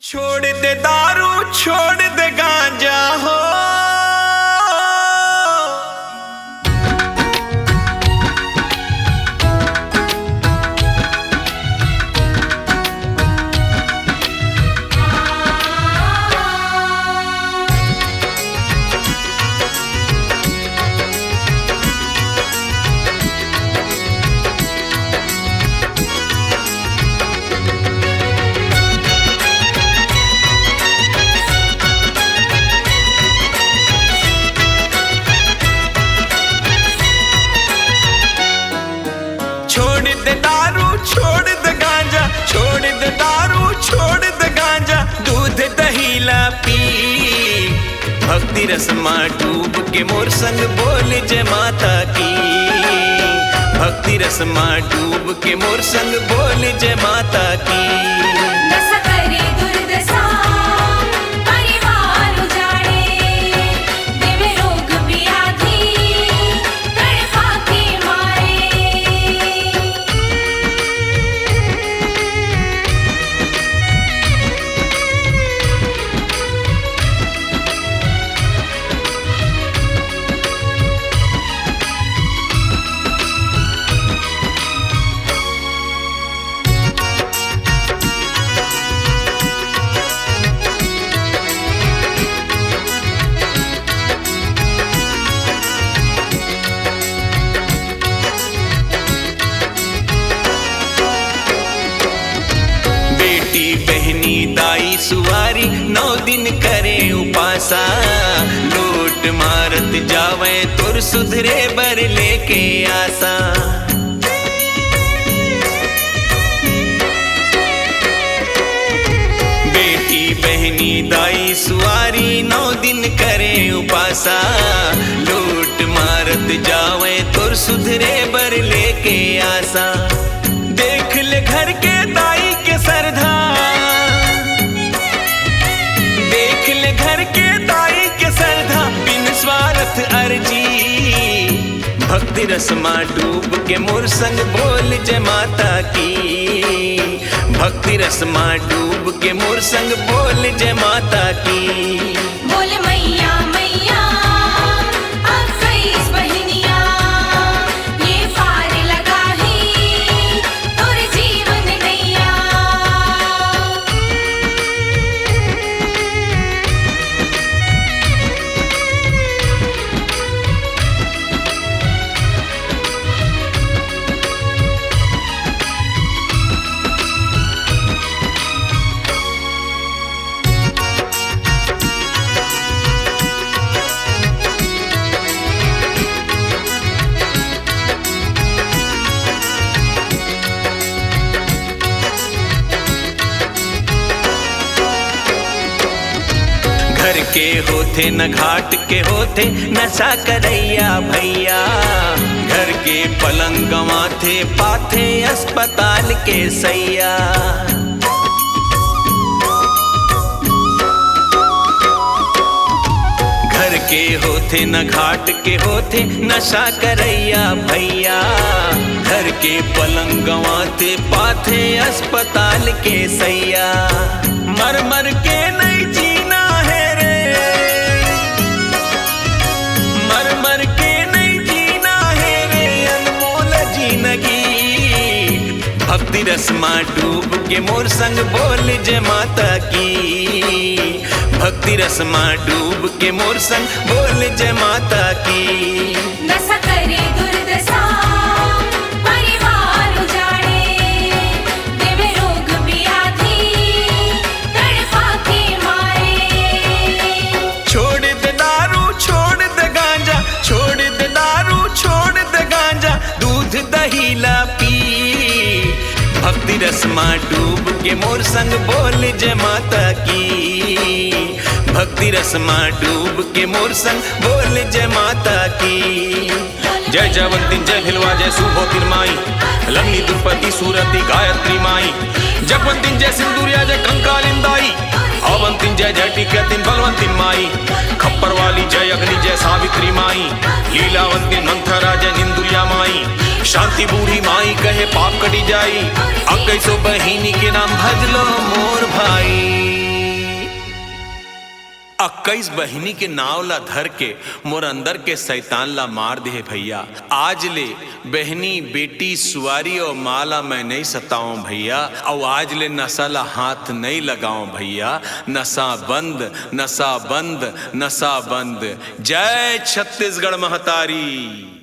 छोड़ दे दारू छोड़ दे गांजा हो। छोड़ दे दारू छोड़ दे गांजा, छोड़ दे दारू छोड़ दे गांजा, दूध दही ला पी। भक्ति रसमा डूब के मोर संग बोल जय माता की। भक्ति रसमा डूब के मोर संग बोल जय माता की। बहनी दाई सुवारी 9 दिन करे उपासा। लूट मारत जावे तुर सुधरे बर लेके आसा। बेटी बहनी दाई सुवारी 9 दिन करे उपासा। लूट मारत जावे तुर सुधरे बर लेके आसा। देख ले घर के दाई के सरधा, देख ले घर के दाई के सरधा, बिन स्वार्थ अर्जी। भक्ति रसमा डूब के मोर संग बोल जय माता की। भक्ति रसमा डूब के मोर संग बोल जय माता की। बोल मैया मैया अब कईस बहनिया, ये पार लगा ही तोर जीवन नैया। घर के होते न घाट के होते नशा करैया भैया। घर के पलंग गंवाथे पाथे अस्पताल के सैया। घर के होते न घाट के होते नशा करैया भैया। घर के पलंग गंवाथे पाथे अस्पताल के सैया। मर मर के नहीं जीना है रे, मर मर के नहीं जीना है रे अनमोल जिंदगी। भक्ति रसमा डूब के मोर संग बोल जय माता की। भक्ति रसमा डूब के मोर संग बोल जय माता की। नशा करे दुर्दशा परिवार उजाड़े, देवे रोग व्याधि तड़पा के मारे। छोड़ दे दारू छोड़ दे गांजा, छोड़ दे दारू छोड़ दे गांजा, दूध दही ला पी। भक्ति रसमा डूब के मोर संग बोल जय माता की। भक्ति रसमा डूब के मोर संग बोल जय माता की। जय जयवंती जय भिलवा जय सुभोतिर माई, लग्नी दुर्पति सूरती गायत्री माई। जगवंती जय सिंदूरिया जय कंकालिंदाई, अवंती जय जय टिकतिन बलवंती माई। खप्पर वाली जय अग्नि जय सावित्री माई, लीलावंती मंथरा जय निंदुरिया माई। शांति बूढ़ी माई कहे पाप कटी जाई, अब कैसो बहिनी के नाम भजलो मोर भाई। 21 बहिनी के नाव ला धर के मोर अंदर के शैतान ला मार दे भैया। आज ले बहनी बेटी सुवारी और माला मैं नहीं सताऊं भैया, और आज ले नशा ला हाथ नहीं लगाऊं भैया। नशा बंद, नशा बंद, नशा बंद। जय छत्तीसगढ़ महतारी।